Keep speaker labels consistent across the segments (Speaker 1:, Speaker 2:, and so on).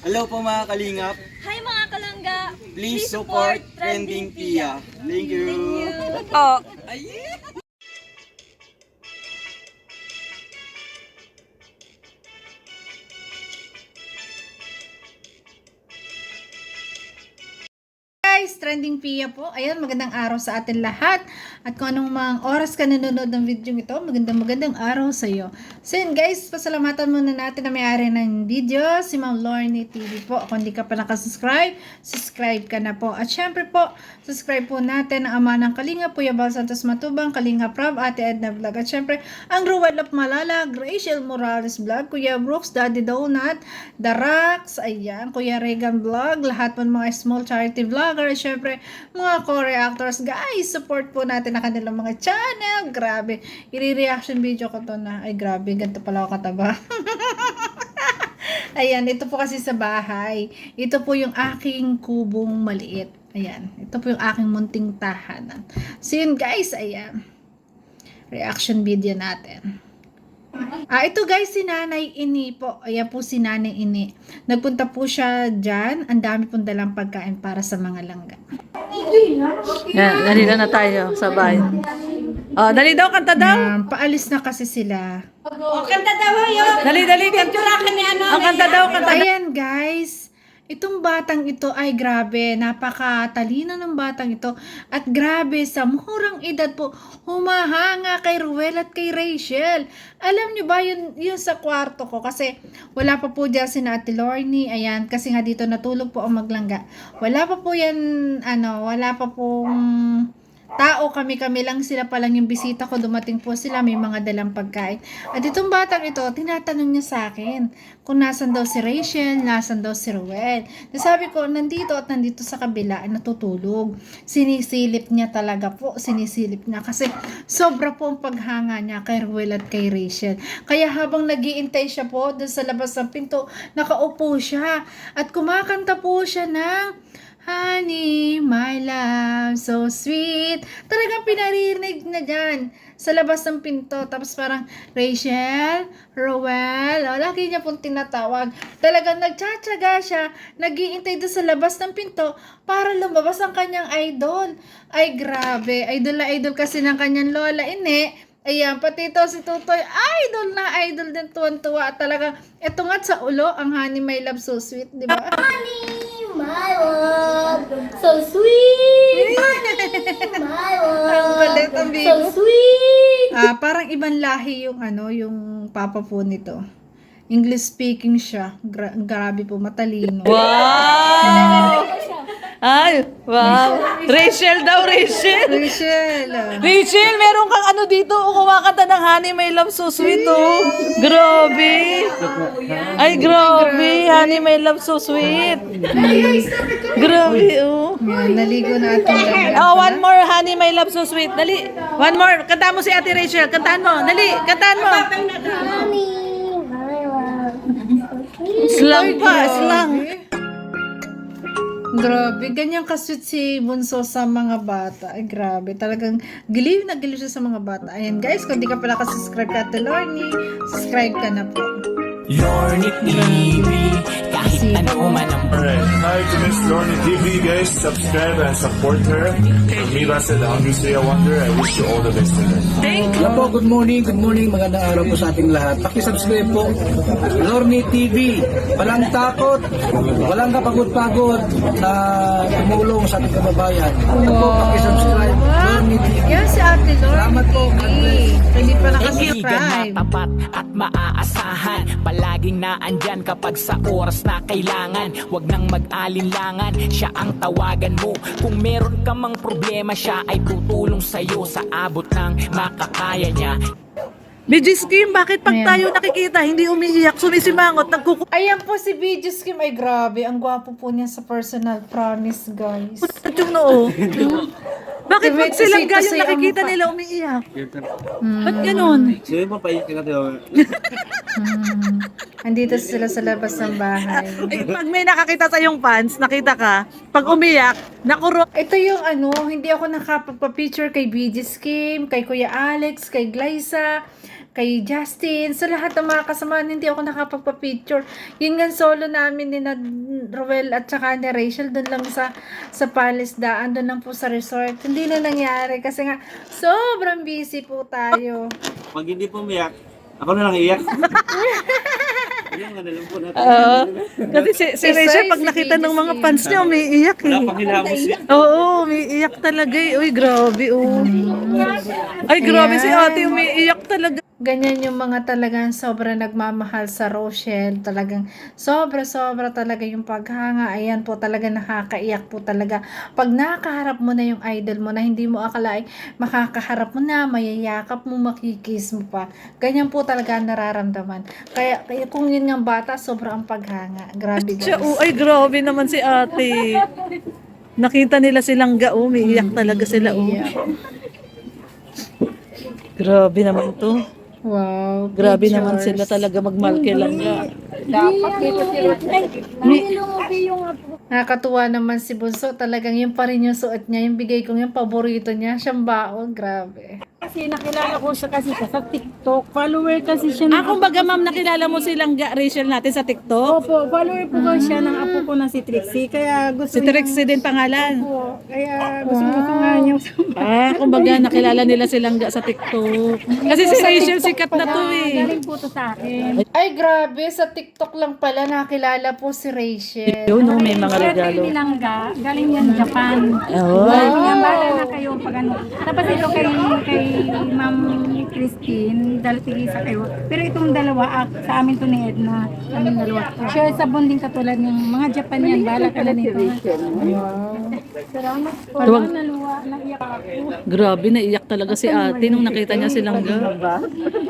Speaker 1: Hello po mga kalingap.
Speaker 2: Hi mga kalangga!
Speaker 1: Please support Trending Pia. Thank you.
Speaker 2: Oh.
Speaker 3: Guys, Trending Pia po. Ayan, magandang araw sa atin lahat. At kung anong mga oras ka nanonood ng video ito, magandang araw sa iyo. So yun guys, pasalamatan muna natin na may-ari ng video, si Ma'am Lorny TV po. Kung hindi ka pa nakasubscribe, subscribe ka na po. At syempre po, subscribe po natin ang ama ng Kalinga, Kuya Bal Santos Matubang, Kalinga Prab, Ate Edna Vlog. At syempre, ang Ruel of Malala, Rachel Morales Vlog, Kuya Brooks, Daddy Donut, Darax, ayan, Kuya Regan Vlog, lahat po ng mga small charity vlogger. At syempre, mga co-reactors, guys, support po natin ang kanilang mga channel. Grabe, i-reaction video ko to na, ay grabe, ganito pala ako kataba. Ayan, ito po kasi sa bahay. Ito po yung aking kubong maliit. Ayan, ito po yung aking munting tahanan. So yun guys, ayan. Reaction video natin. Ito guys, si Nanay Ini po. Ayan po si Nanay Ini. Nagpunta po siya dyan. Ang dami pong dalang pagkain para sa mga langga.
Speaker 4: Yan, dali na tayo sa bahay. Oh, dali daw, kanta daw.
Speaker 3: Paalis na kasi sila.
Speaker 2: Kanta daw yun!
Speaker 4: Dali, kanta. Ang kanta daw, kanta daw.
Speaker 3: Ayan guys, itong batang ito ay grabe, napakatalino ng batang ito. At grabe, sa murang edad po, humahanga kay Ruel at kay Rachel. Alam nyo ba yun sa kwarto ko? Kasi wala pa po dyan si Ate Lorny. Ayan, kasi nga dito natulog po ang maglangga. Wala pa po yan, wala pa pong tao, kami lang, sila pa lang yung bisita ko, dumating po sila, may mga dalang pagkain. At itong batang ito, tinatanong niya sa akin kung nasan daw si Rachel, nasan daw si Ruel. Nasabi ko, nandito at nandito sa kabila, ay natutulog. Sinisilip niya talaga po, sinisilip niya kasi sobra po ang paghanga niya kay Ruel at kay Rachel. Kaya habang nagiintay siya po doon sa labas ng pinto, nakaupo siya at kumakanta po siya ng Honey, my love, so sweet. Talagang pinarinig na dyan sa labas ng pinto. Tapos parang, Rachel, Roel, lagi niya pong tinatawag. Talagang nagtsatsaga siya, nag-iintay doon sa labas ng pinto para lumabas ang kanyang idol. Ay, grabe. Idol na idol kasi ng kanyang lola. Ayan, pati ito si Tutoy, idol na idol din, tuwan-tuwa. Talagang, eto nga sa ulo, ang Honey, my love, so sweet, di ba?
Speaker 2: Honey, my love, so sweet! Honey, my love,
Speaker 3: Ang galit, ang
Speaker 2: so
Speaker 3: bigo.
Speaker 2: sweet!
Speaker 3: Parang ibang lahi yung yung papa po nito. English speaking siya. Grabe po, matalino.
Speaker 4: Wow! Ay, wow. Rachel daw, Rachel.
Speaker 3: Rachel.
Speaker 4: Rachel, meron kang ano dito, kumakanta ng Honey, my love, so sweet, oh. Grabe. Ay, grabe. Honey, my love, so sweet. Grabe, oh.
Speaker 3: Yan, naligo natin.
Speaker 4: Oh, one more, Honey, my love, so sweet. Dali. One more. Kantahan mo si Ate Rachel. Kantahan mo. Dali, kantahan mo.
Speaker 2: Honey, my love,
Speaker 4: Slang pa, slang.
Speaker 3: Grabe, ganyan kasweet si Bunso sa mga bata. Ay, grabe. Talagang giliw na giliw siya sa mga bata. Ayan guys, kung di ka pala ka-subscribe ka to Lorny, subscribe ka na po.
Speaker 5: Lorny TV, kahit ano man ang
Speaker 6: Alright, hi to Miss Lorny TV guys, subscribe and support her. From me, Rasa, the Hungry Stay Wonder, I wish you all the best in life.
Speaker 7: Hello po, good morning, magandang araw po sa ating lahat. Paki-subscribe po, Lorny TV. Walang takot, walang kapagod-pagod na tumulong sa ating kababayan. Ito po, paki-subscribe, Lorny TV.
Speaker 3: Yan si Ate Lorny.
Speaker 7: Salamat po, God bless.
Speaker 3: Hindi pa
Speaker 5: kaibigan
Speaker 3: nakasubscribe.
Speaker 5: na tapat at maaasahan. Palaging naandyan kapag sa oras na kailangan. Huwag nang mag-alinlangan, siya ang tawagan mo. Kung meron ka mang problema, siya ay tutulong sa'yo sa abot ng makakaya niya.
Speaker 4: BG Scheme, bakit pag
Speaker 3: Ayan.
Speaker 4: tayo nakikita, hindi umiiyak, sumisimangot,
Speaker 3: Ayan po si Video Skim. Ay, grabe. Ang gwapo po niya sa personal. Promise, guys.
Speaker 4: kukulat yung noo. Bakit pag
Speaker 3: Kasi-
Speaker 4: silang
Speaker 3: kasi
Speaker 4: yung nakikita
Speaker 3: ang mukha.
Speaker 4: nila umiiyak? Ba't ganun?
Speaker 1: Sino mo pa ikin natin?
Speaker 3: Andito sila sa labas ng bahay.
Speaker 4: Ay, pag may nakakita sa yung fans, nakita ka, pag umiyak, nakuro.
Speaker 3: Ito yung hindi ako nakapagpa-picture kay BG Skim, kay Kuya Alex, kay Glyza, kay Justin, sa lahat ng mga kasama, hindi ako nakapagpa-picture. Yun nga solo namin ni Roel at saka ni Rachel, doon lang sa Palisdaan, doon lang po sa resort. Hindi na nangyari kasi nga sobrang busy po tayo.
Speaker 1: Pag hindi po umiyak, ako na lang iyak. Ayun, ano lang po natin.
Speaker 4: Kasi si Rachel, pag nakita ng mga fans niya, umiiyak
Speaker 1: Wala
Speaker 4: eh.
Speaker 1: pang hilamos yan.
Speaker 4: Oo, umiiyak talaga eh. Uy, grabe, oh. Ay, grabe si ate, umiiyak talaga.
Speaker 3: Ganyan yung mga talagang sobra nagmamahal sa Rochelle. Talagang sobra talaga yung paghanga. Ayan po, talaga nakakaiyak po talaga. Pag nakaharap mo na yung idol mo na hindi mo akalain, makakaharap mo na, mayayakap mo, makikis mo pa. Ganyan po talaga nararamdaman. Kaya kung yun nga bata, sobra ang paghanga. Grabe
Speaker 4: Siya,
Speaker 3: guys.
Speaker 4: oh, ay, grabe naman si ate. Nakita nila silang ga, oh, umiiyak talaga sila, oh. Grabe naman to.
Speaker 3: Wow.
Speaker 4: Grabe
Speaker 3: pictures.
Speaker 4: naman sila talaga magmalke lang ga.
Speaker 3: Nakakatuwa naman si Bunso. Talagang yun pa rin yung suot niya. Yung bigay kong yung paborito niya. Siyang baon. Grabe.
Speaker 2: Kasi nakilala ko siya kasi sa TikTok. Follower kasi siya ng
Speaker 4: Kumbaga ma'am, nakilala mo silang ga, Rachel natin sa TikTok?
Speaker 2: Opo, follower po kasi siya ng apo ko na si Trixie. Kaya gusto
Speaker 4: Si Trixie din pangalan.
Speaker 2: po. Kaya gusto nga niya.
Speaker 4: Kumbaga nakilala nila silang ga sa TikTok. Kasi si Rachel sikat na to eh.
Speaker 2: Galing po to sa akin.
Speaker 3: Ay, grabe. Sa TikTok lang pala nakilala po si Rachel.
Speaker 4: Yun, no, may mga
Speaker 2: Kaya
Speaker 4: regalo.
Speaker 2: nilangga, galing yan Japan.
Speaker 4: Oh.
Speaker 2: Sabi niya, bala na kayo pag ano. Tapos ito kay Ma'am Christine, tigisa kayo. Pero itong dalawa, sa amin to ni Edna. Kami dalawa. Siya sa bonding katulad ng mga Japan yan, bala ka na nito. Salamat po.
Speaker 4: Tuwag-
Speaker 2: Naluwa, naiyak ako.
Speaker 4: Grabe, naiyak talaga si ate nung nakita niya silang ga.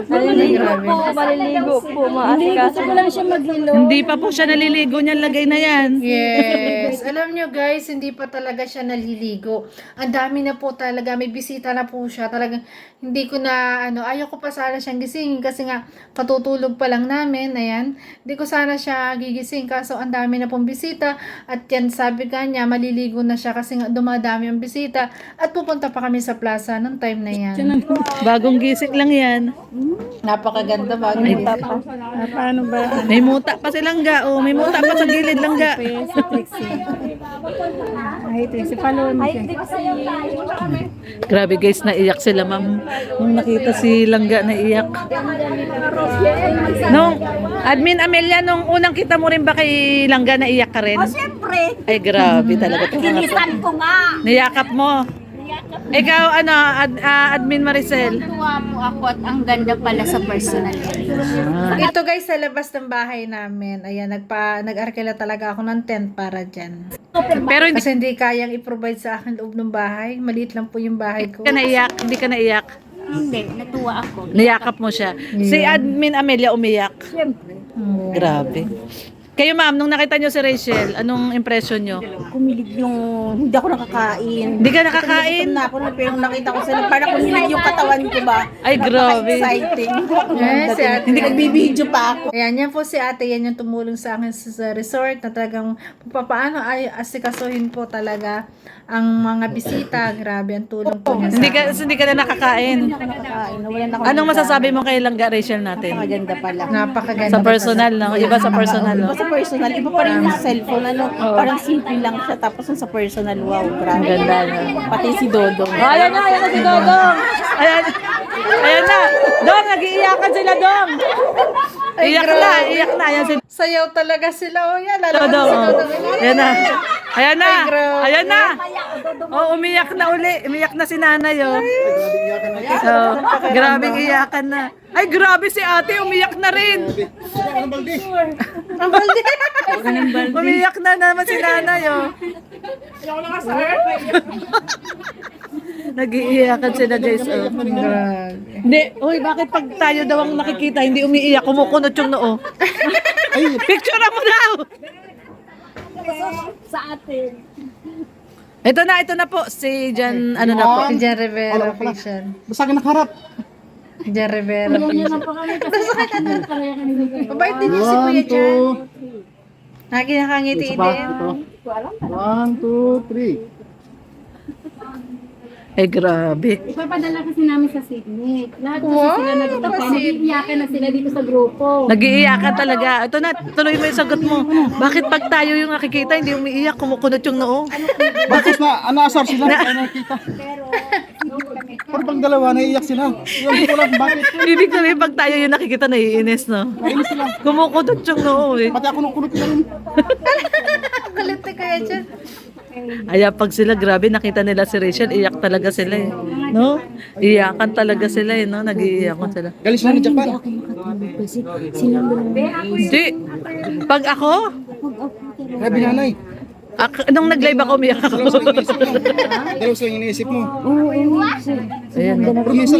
Speaker 3: Grabe.
Speaker 2: Hindi, gusto ko lang siya maghilo.
Speaker 4: Hindi pa po siya naliligo niyan, lagay na yan.
Speaker 3: Yes. Alam nyo guys, hindi pa talaga siya naliligo. Ang dami na po talaga. May bisita na po siya. Talagang hindi ko na, ayaw ko pa sana siyang gisingin kasi nga patutulog pa lang namin. Ayan. Hindi ko sana siya gigising kaso ang dami na pong bisita. At yan, sabi ka niya, maliligo na siya kasi nga dumadami ang bisita. At pupunta pa kami sa plaza nung time na yan.
Speaker 4: Bagong gising lang yan.
Speaker 3: Napakaganda bago.
Speaker 2: Paano ba?
Speaker 4: May muta pa silang ga. Oh, may muta pa sa gilid lang ga.
Speaker 2: Si Trixie. Ay, Trixie, follow mo siya.
Speaker 4: Grabe guys, naiyak sila ma'am. Nung nakita si Langga, naiyak. Nung, Admin Amelia, nung unang kita mo rin ba kay Langga, naiyak ka rin?
Speaker 2: Siyempre,
Speaker 4: Ay, grabe talaga.
Speaker 2: kinisan ko nga.
Speaker 4: Niyakap mo. Ikaw, Admin Maricel.
Speaker 2: Tuwa po ako at ang ganda pala sa personal.
Speaker 3: Ito guys, sa labas ng bahay namin. Ayan, nag-arkela talaga ako ng tent para dyan.
Speaker 4: Pero hindi
Speaker 3: Kasi hindi kayang i-provide sa akin loob ng bahay. Maliit lang po yung bahay ko.
Speaker 4: ka naiyak. Hindi ka naiyak.
Speaker 2: Hindi, natuwa ako.
Speaker 4: Niyakap mo siya. Si Admin Amelia umiyak.
Speaker 2: Siyempre,
Speaker 4: Grabe. Kayo ma'am, nung nakita nyo si Rachel, anong impression nyo?
Speaker 8: Kumilig yung, hindi ako nakakain.
Speaker 4: Hindi ka nakakain?
Speaker 8: Na ako na, pero nakita ko sila, parang kumilig yung katawan ko ba?
Speaker 4: Ay, grabe.
Speaker 8: Exciting.
Speaker 3: Si ate.
Speaker 8: Hindi nagbibideo pa ako.
Speaker 3: Ayan, yan po si ate. Yan yung tumulong sa akin sa resort na talagang paano ay asikasuhin po talaga ang mga bisita. Grabe, ang tulong po niya sa
Speaker 4: Hindi ka na nakakain.
Speaker 8: Nakakain, nawalan ako.
Speaker 4: Anong masasabi mo kay Langga Rachel natin?
Speaker 8: Maganda pala.
Speaker 3: napakaganda.
Speaker 4: Sa personal, no? Iba sa personal, no?
Speaker 8: Iba sa personal, iba pa rin yung sa cellphone, ano, parang simple lang siya, tapos yung sa personal, wow, grabe.
Speaker 4: Ang ganda, no?
Speaker 8: Pati si Dodong.
Speaker 4: Ayan na si Dodong! Ayan na! Dong, nag-iiyakan sila, Dong! Iyak na. Ayan si
Speaker 3: Sayaw talaga sila. O yan, lalabas
Speaker 4: Dodong.
Speaker 3: si
Speaker 4: Oh.
Speaker 3: Dodong.
Speaker 4: Ayan na. Ayan na.
Speaker 3: Ay, grabe.
Speaker 4: Ayan na. Oh, umiyak na uli. Umiyak na si nanay, oh. Oh, grabing iyakan na. Ay, grabe si ate. Umiyak na rin.
Speaker 3: Ang balde.
Speaker 4: Umiyak na naman si nanay, oh. Nag-iiyakan sila, guys, oh.
Speaker 3: Grabe.
Speaker 4: Hindi, uy, bakit pag tayo daw ang nakikita, hindi umiiyak, kumukunot yung noo. Picture mo daw!
Speaker 2: sa atin.
Speaker 4: Ito na po, si Jan, ano na po.
Speaker 3: Si Jan Rivera Fiction.
Speaker 7: Basta ka nakaharap.
Speaker 3: Jan Rivera Fiction. Mabait din yung si Kuya Jan. Nakakangiti din.
Speaker 7: 1, 2, 3.
Speaker 4: Ay, grabe.
Speaker 2: Ipapadala kasi namin sa Sydney. Lahat kasi sila nag-iiyakan na sila dito sa grupo.
Speaker 4: Nag-iiyakan talaga. Ito na, tuloy mo yung sagot mo. Bakit pag tayo yung nakikita, hindi umiiyak, kumukunot yung noo?
Speaker 7: Bakit na, anaasar sila? Ay nakita. Pero pag dalawa, naiiyak sila. Iwan ko lang, bakit?
Speaker 4: Ibig sabihin, pag tayo yung nakikita, naiinis, no? Kumukunot yung noo, eh.
Speaker 7: Pati ako nung kulot lang.
Speaker 3: Kulit na kaya dyan.
Speaker 4: Aya pag sila, grabe, nakita nila si Rachel, iyak talaga sila, eh. No? Iyakan talaga sila, eh, no? Nag-iiyakan sila.
Speaker 7: Galing sila ng Japan.
Speaker 4: Hindi. Pag ako,
Speaker 7: Grabe nanay.
Speaker 4: nung nag-live ako, umiyak ako.
Speaker 7: Dalawa sila yung iniisip mo.
Speaker 4: Ayan, no?
Speaker 7: Pero minsan,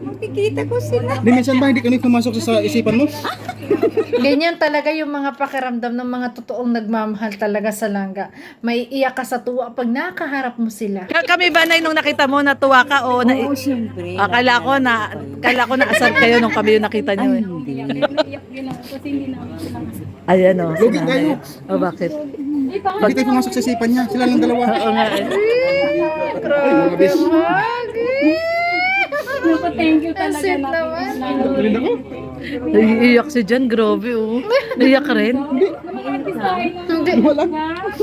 Speaker 7: makikita ko sila. Minsan ba hindi ka pumasok sa isipan mo?
Speaker 3: Ganyan talaga yung mga pakiramdam ng mga totoong nagmamahal talaga sa langga. May iyak ka sa tuwa pag nakaharap mo sila.
Speaker 4: Kami ba, Nay, nung nakita mo, natuwa ka o na... Oo, siyempre. Akala ko na asar kayo nung kami yung nakita niyo, eh.
Speaker 2: Iyak din ako kasi hindi namin sila kasi.
Speaker 4: Ayan, o.
Speaker 7: Lugi kayo.
Speaker 4: O, bakit?
Speaker 7: Hindi tayo pumasok sa isipan niya. Sila lang dalawa.
Speaker 4: Oo nga, eh.
Speaker 3: Grabe,
Speaker 2: Naku, thank you talaga
Speaker 3: Sweet
Speaker 2: na.
Speaker 3: naman.
Speaker 7: Galing ako.
Speaker 4: Naiiyak si Jan, grabe, oh. Naiiyak ka rin?
Speaker 3: Hindi.
Speaker 7: Wala.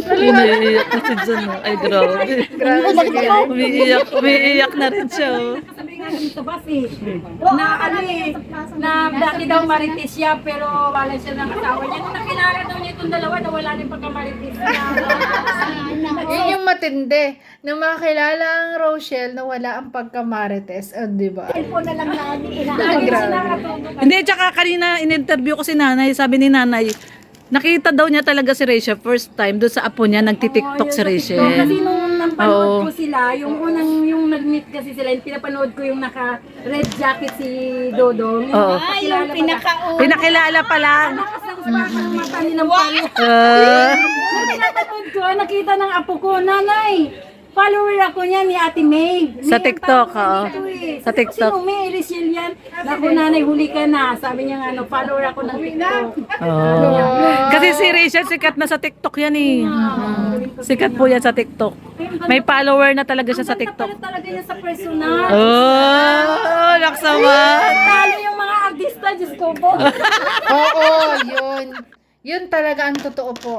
Speaker 4: Naiiyak na si Jan, oh. Ay, grabe. Umiiyak na rin siya, oh.
Speaker 2: Sabi nga dito ba na ano eh, na dati daw marites siya pero wala siya ng asawa niya. Nung nakilala daw niya itong dalawa na wala rin pagkamarites niya.
Speaker 3: Yun yung matindi. Nung makakilala ang Rochelle na wala ang pagkamarites. Oh, di ba?
Speaker 4: Hindi, tsaka kanina in-interview ko si nanay, sabi ni nanay, nakita daw niya talaga si Rachel first time doon sa apo niya, nagtitiktok si
Speaker 2: Kasi
Speaker 4: Rachel.
Speaker 2: nung napanood
Speaker 4: Oo.
Speaker 2: ko sila, yung nag-meet kasi sila, yung pinapanood ko yung naka-red jacket si Dodong.
Speaker 4: Oo.
Speaker 2: Yung
Speaker 4: Pinakilala pa lang.
Speaker 2: Lakas ako sa mga mata ni ng palo. Nung pinapanood ko, nakita ng apo ko, nanay, follower ako niya ni Ate May.
Speaker 4: Sa
Speaker 2: May
Speaker 4: TikTok,
Speaker 2: tawag
Speaker 4: oo.
Speaker 2: nito eh.
Speaker 4: Sa TikTok.
Speaker 2: Sino May? Rachel yan. Naku, nanay, huli ka na. Sabi niya nga, follower ako ng TikTok.
Speaker 4: Kasi si Rachel sikat na sa TikTok yan, eh. Sikat po yan sa TikTok. May follower na talaga siya sa TikTok.
Speaker 2: Ang ganda pala talaga niya sa personal.
Speaker 4: Oh, laksaman.
Speaker 2: Talo yung mga artista, Diyos ko po.
Speaker 3: Oo, yun. Yun talaga ang totoo po.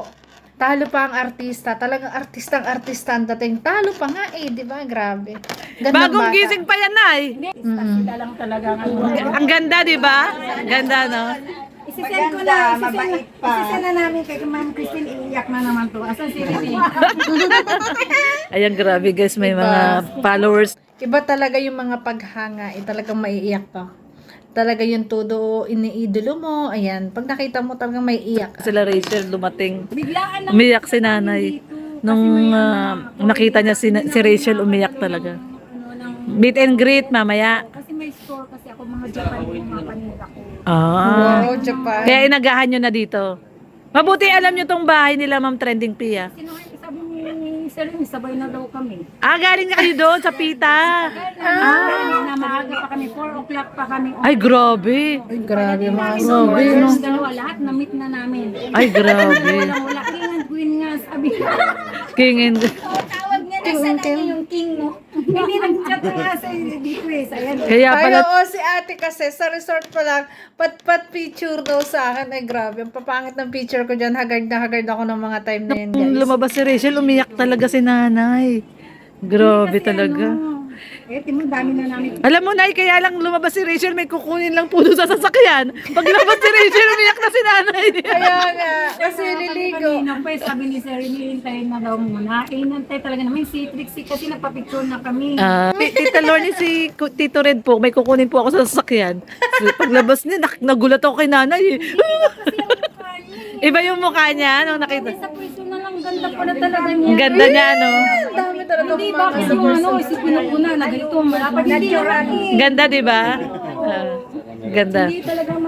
Speaker 3: Talo pa ang artista. Talagang artistang-artista ang dating. Talo pa nga eh, di ba? Grabe. Gandang
Speaker 4: Bagong
Speaker 3: bata.
Speaker 4: gising pa yan, Nay.
Speaker 2: Sila lang talaga ang ano.
Speaker 4: Ang ganda, di ba? Ganda, no?
Speaker 2: Isisend ko na, isisend na namin kay Ma'am Christine, iiyak na naman to. Asan si Ricky?
Speaker 4: Ayan, grabe guys, may mga followers.
Speaker 3: Iba talaga yung mga paghanga. Talagang maiiyak ka. Talaga yung todo iniidolo mo. Ayan. Pag nakita mo talagang may iyak.
Speaker 4: Sila Rachel dumating.
Speaker 2: Biglaan lang.
Speaker 4: Umiyak si nanay. Nung nakita niya si Rachel, umiyak talaga. Meet and greet mamaya.
Speaker 2: Kasi may store kasi ako mga Japan yung mga panira ko.
Speaker 4: Ah.
Speaker 3: Wow, Japan.
Speaker 4: Kaya inagahan nyo na dito. Mabuti alam nyo tong bahay nila, Ma'am Trending Pia.
Speaker 2: Sabi ni Sir, sabay na daw kami.
Speaker 4: Ah, galing na kayo doon sa Pita.
Speaker 2: Na maaga pa kami, 4 o'clock pa kami.
Speaker 4: Ay, grabe.
Speaker 3: Grabe mga
Speaker 4: Grabe, no?
Speaker 2: Dalawa, lahat na-meet na namin.
Speaker 4: Ay, grabe.
Speaker 2: Wala, king and queen nga, sabi ko.
Speaker 4: King and...
Speaker 2: Tawag nga, nasa na yung king mo. Hindi nag-chat nga sa dito eh. Sa ayan.
Speaker 4: Kaya
Speaker 3: Ay,
Speaker 4: pala...
Speaker 3: oo, si ate kasi sa resort pa lang, pat picture daw sa akin. Ay, grabe. Ang papangit ng picture ko dyan. Hagard na hagard ako ng mga time na yun,
Speaker 4: Nung
Speaker 3: guys.
Speaker 4: lumabas si Rachel, umiyak talaga si nanay. Grabe talaga.
Speaker 2: Eh, timo, dami na namin.
Speaker 4: Alam mo, Nay, kaya lang lumabas si Rachel, may kukunin lang po doon sa sasakyan. Pag lumabas si Rachel, umiyak na si nanay.
Speaker 3: Kaya nga, kasi liligo.
Speaker 2: Kanina pa, sabi ni Sir, hintayin na daw muna. Eh, hinantay talaga namin si Trixie kasi napapicture na kami.
Speaker 4: Tita Lorne, si Tito Red po, may kukunin po ako sa sasakyan. So, paglabas niya, nagulat ako kay nanay. Iba yung mukha niya nung nakita.
Speaker 2: Sa personal, ang ganda pala talaga niya.
Speaker 4: Ang ganda niya, no?
Speaker 3: Ang dami talaga
Speaker 2: Hindi ba kasi yung ano, isipin na una na ganito, malapad hindi naman.
Speaker 4: Ganda, di ba? Ganda.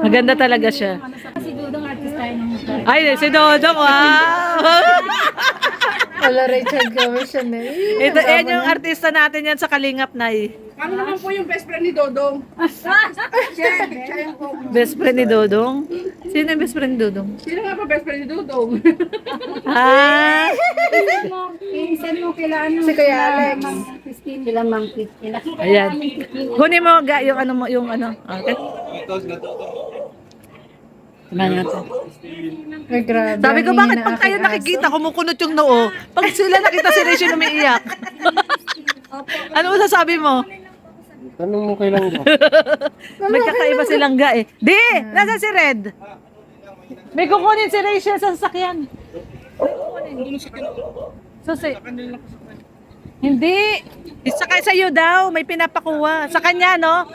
Speaker 4: Maganda talaga siya.
Speaker 2: Kasi Dudong artist tayo ng
Speaker 4: Ay, si Dodong, wow!
Speaker 3: Wala Rachel Gomez siya na.
Speaker 4: Ito, yan yung artista natin yan sa Kalingap, Nay.
Speaker 9: Kami naman po yung best friend ni Dodong.
Speaker 4: Best friend ni Dodong? Sino yung best friend ni Dodong?
Speaker 9: Sino nga pa best friend ni Dodong?
Speaker 4: Ah!
Speaker 2: I-send mo kila ano.
Speaker 3: Si Kuya Alex.
Speaker 2: Ma'am Sila Ma'am Christine.
Speaker 4: Ayan. Kunin mo ga yung ano mo, yung ano. Okay. Tingnan natin.
Speaker 3: Ay, grabe.
Speaker 4: Sabi ko,
Speaker 3: ang
Speaker 4: bakit
Speaker 3: hina
Speaker 4: pag kayo
Speaker 3: aking
Speaker 4: nakikita, kumukunot yung noo? Pag sila nakita si Rachel umiiyak. Ano mo sasabi mo?
Speaker 1: Tanong mo kailan ba?
Speaker 4: May kakaiba silang ga eh. Di! Nasa si Red? May kukunin si Rachel sa sasakyan. Hindi. Sakay sa'yo daw. May pinapakuha. Sa kanya, no?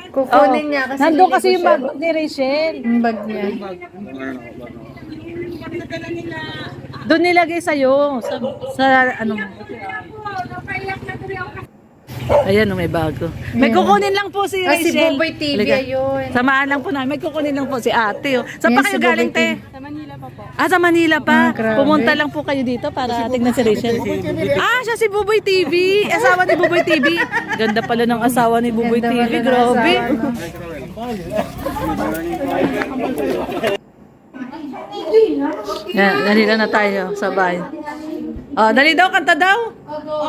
Speaker 3: Kukunin niya kasi
Speaker 4: Nandun kasi
Speaker 3: hindi
Speaker 4: yung
Speaker 3: ko
Speaker 4: bag ni Rachel.
Speaker 3: Yung bag niya.
Speaker 4: Doon nilagay sa'yo. Sa ano mo. Ayan, may bago. May kukunin lang po si
Speaker 3: Ah,
Speaker 4: Rachel.
Speaker 3: si Boboy TV,
Speaker 4: Halika.
Speaker 3: ayun.
Speaker 4: Samahan lang po namin. May kukunin lang po si ate. Oh. Saan
Speaker 3: Yes,
Speaker 4: pa kayo
Speaker 3: si
Speaker 4: galing,
Speaker 3: Boboy
Speaker 4: te?
Speaker 3: TV.
Speaker 4: Sa Manila pa po. Ah, sa Manila pa.
Speaker 3: grabe.
Speaker 4: Pumunta lang po kayo dito para tignan si Rachel. Ah, siya si Boboy TV. Asawa ni Boboy TV. Ganda pala ng asawa ni Boboy
Speaker 3: Ganda
Speaker 4: TV.
Speaker 3: pala ng
Speaker 4: Grabe.
Speaker 3: asawa, no?
Speaker 4: Yan, nalila na tayo sa bahay. Oh, dali daw, kanta daw.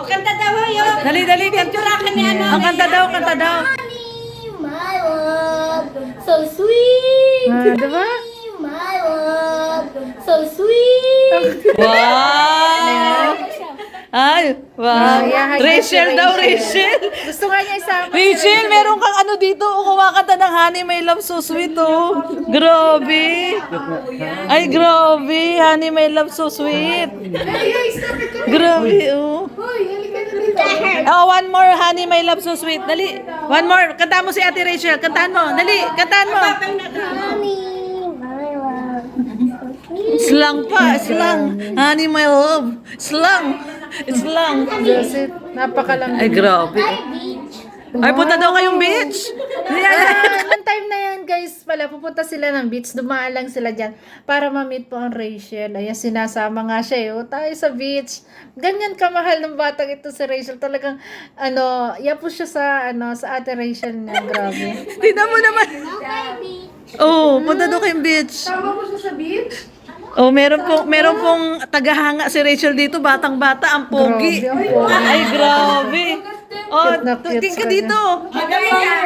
Speaker 8: Kanta daw yun.
Speaker 4: Dali, dali, kanta. Ang kanta daw, kanta daw.
Speaker 10: My love, so sweet.
Speaker 3: Ah, diba?
Speaker 10: My love, so sweet.
Speaker 4: Wow! Ay, wow.
Speaker 3: Yayahan niya si
Speaker 4: Rachel daw, Rachel.
Speaker 3: Gusto nga niya isama.
Speaker 4: Rachel, meron kang ano dito, kumakanta ng Honey, My Love, So Sweet, oh. Grabe. Ay, grabe. Honey, My Love, So Sweet. Grabe, oh. Oh, one more, Honey, My Love, So Sweet. Dali. One more. Kanta mo si Ate Rachel. Kantahan mo. Dali, kantahan mo.
Speaker 10: Honey, my love, so sweet.
Speaker 4: Slang pa, slang. Honey, my love. Slang. Slang.
Speaker 3: Joseph, napakalamig.
Speaker 4: Ay, grabe. Ay, punta daw kayong beach.
Speaker 3: Nung time na yan, guys, pala, pupunta sila ng beach, dumaan lang sila dyan para ma-meet po ang Rachel. Ayan, sinasama nga siya, eh. Tayo sa beach. Ganyan kamahal ng batang ito si Rachel. Talagang, yapo siya sa, sa ate Rachel niya. Grabe.
Speaker 4: Tignan mo naman. Oh, punta daw kayong beach.
Speaker 9: Tama mo siya sa beach?
Speaker 4: Oh, meron pong tagahanga si Rachel dito, batang-bata, ang pogi.
Speaker 3: Grabe, ang pogi.
Speaker 4: Ay, grabe. Oh,
Speaker 3: Cute na cute
Speaker 4: tingin ka
Speaker 3: sa
Speaker 4: dito.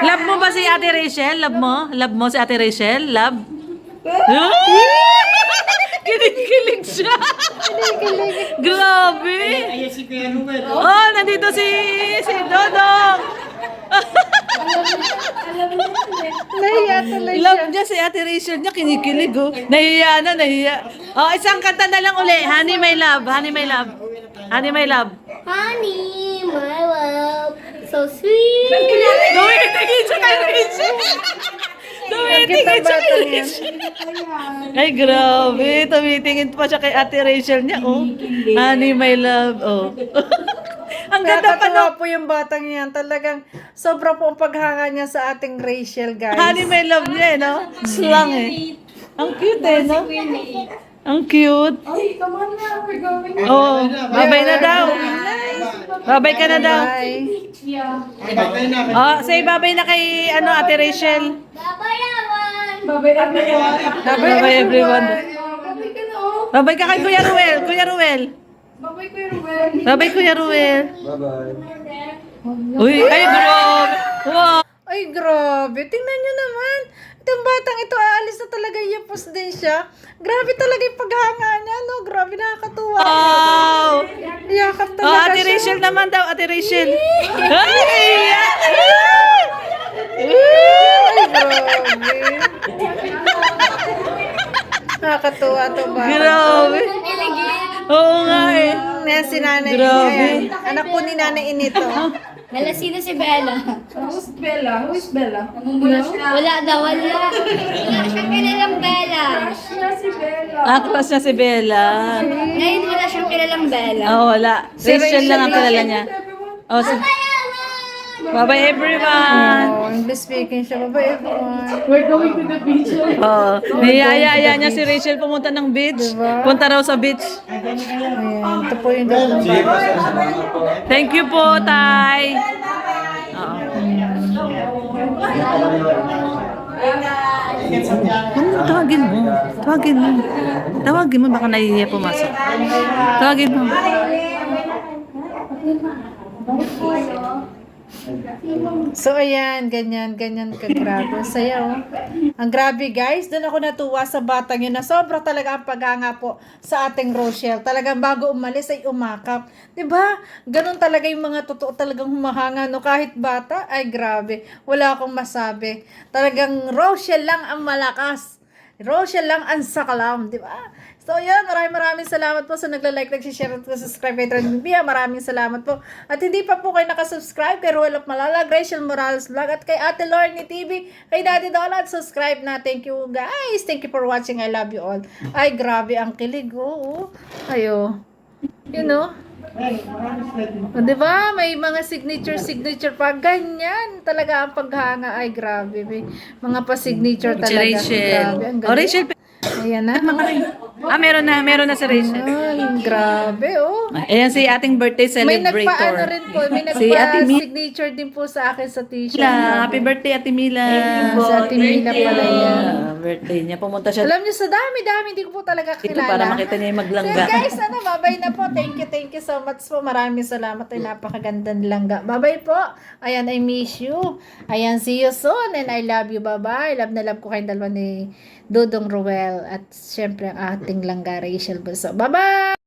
Speaker 4: Love mo ba si Ate Rachel? Love mo? Love mo si Ate Rachel? Love? Kilig-kilig siya. Grabe. Oh, nandito si Dodong.
Speaker 3: Nahiya tuloy siya.
Speaker 4: Love niya si Ate Rachel niya, kinikilig oh. Nahiya na, nahiya. Oh, isang kanta na lang uli. Honey, my love. Honey, my love. Honey, my love.
Speaker 10: Honey, my love, so sweet.
Speaker 4: Tumitingin siya kay Rachel. Tumitingin siya kay Rachel. Ay, grabe. Tumitingin pa siya kay Ate Rachel niya, oh. Honey, my love, oh. Ang ganda pa
Speaker 3: Nakakatuwa
Speaker 4: no.
Speaker 3: po yung batang yan. Talagang sobra po ang paghanga niya sa ating Rachel, guys.
Speaker 4: Honey, my love niya, eh, no? Slang, eh. Ang cute, eh, no? Ang cute.
Speaker 9: Ay, come on na. We're going.
Speaker 4: Oh, babay na daw. Babay ka na daw.
Speaker 3: Bye.
Speaker 4: Oh, say babay na kay Ate Rachel.
Speaker 10: Babayawan.
Speaker 9: Babay everyone.
Speaker 4: Babay everyone.
Speaker 9: Babay ka na, oh.
Speaker 4: Babay ka kay Kuya Ruel. Kuya Ruel.
Speaker 9: Babay ko yung Ruel.
Speaker 4: Babay Kuya Ruel. Uy, ay grabe. Wow.
Speaker 3: Ay, grabe. Tingnan nyo naman. Itong batang ito, aalis na talaga yapos din siya. Grabe talaga yung paghanga niya, no? Grabe, nakakatuwa.
Speaker 4: Wow.
Speaker 3: Yakap
Speaker 4: Oh,
Speaker 3: talaga
Speaker 4: Ate
Speaker 3: siya.
Speaker 4: Rachel naman daw, Ate Rachel. Ay,
Speaker 3: Ay, grabe. Nakakatuwa to ba?
Speaker 4: grabe. Oo nga eh.
Speaker 3: Yan si Nanay.
Speaker 4: Grabe.
Speaker 3: Ayan. Anak po ni Nanay Inito.
Speaker 10: Wala, sino si Bella?
Speaker 9: Who's Bella? Who is Bella?
Speaker 10: Wala daw, wala. Wala siyang kilalang Bella.
Speaker 9: Siya si Bella.
Speaker 4: Ah, crush niya si Bella.
Speaker 10: Ngayon wala siyang kilalang Bella.
Speaker 4: Oh, wala. Rachel lang ang kilala niya. Oh, bye-bye everyone.
Speaker 3: Oh, English speaking siya. Bye everyone.
Speaker 9: We're going to the beach.
Speaker 4: Oh, niyayaya niya si Rachel pumunta ng beach. Punta raw sa beach.
Speaker 3: Ayan. Ito po yung dalawang bata.
Speaker 4: Thank you po, Tay. Oo. Tawagin mo. Tawagin mo. Tawagin mo, baka nahihiya pumasok. Tawagin mo.
Speaker 3: So, ayan, ganyan kagrabe. Saya, oh. Ang grabe, guys. Doon ako natuwa sa batang yun na sobra talaga ang paghanga po sa ating Rochelle. Talagang bago umalis ay umakap. 'Di ba? Ganun talaga yung mga totoo talagang humahanga, no? Kahit bata, ay grabe. Wala akong masabi. Talagang Rochelle lang ang malakas. Rochelle lang ang sakalam, 'di ba? So, yan, maraming salamat po sa nagla-like, nag-share at subscribe kay Trending Pia. Maraming salamat po. At hindi pa po kayo nakasubscribe kay Ruel of Malala, Rachel Morales Vlog, at kay Ate Lorne TV, kay Daddy Dola, at subscribe na. Thank you, guys. Thank you for watching. I love you all. Ay, grabe ang kilig, oh. Ayo. You know? O, diba? May mga signature pa. Ganyan talaga ang paghanga. Ay, grabe. May mga pa-signature talaga. Grabe, ang galing.
Speaker 4: Rachel.
Speaker 3: Ayan na.
Speaker 4: Meron na si Rachel.
Speaker 3: Ay, grabe, oh.
Speaker 4: Ayan si ating birthday
Speaker 3: May
Speaker 4: celebrator.
Speaker 3: nagpaano rin po. May
Speaker 4: Si Ate Mila.
Speaker 3: nagpa-signature din po sa akin sa t-shirt.
Speaker 4: Happy birthday, Ate Mila.
Speaker 3: Sa Ate Mila pala yan.
Speaker 4: Birthday niya. Pumunta siya
Speaker 3: Alam niyo, sa dami-dami, hindi ko po talaga
Speaker 4: dito
Speaker 3: kilala.
Speaker 4: para makita niya yung
Speaker 3: So
Speaker 4: maglangga.
Speaker 3: guys, babay na po. Thank you so much po. Maraming salamat. Ay, napakagandang langga. Bye-bye po. Ayan, I miss you. Ayan, see you soon. And I love you. Bye-bye. Love na love ko kayong dalawa ni Dudong Ruel. At syempre, ang ating langga, Rachel Bulso. Bye-bye!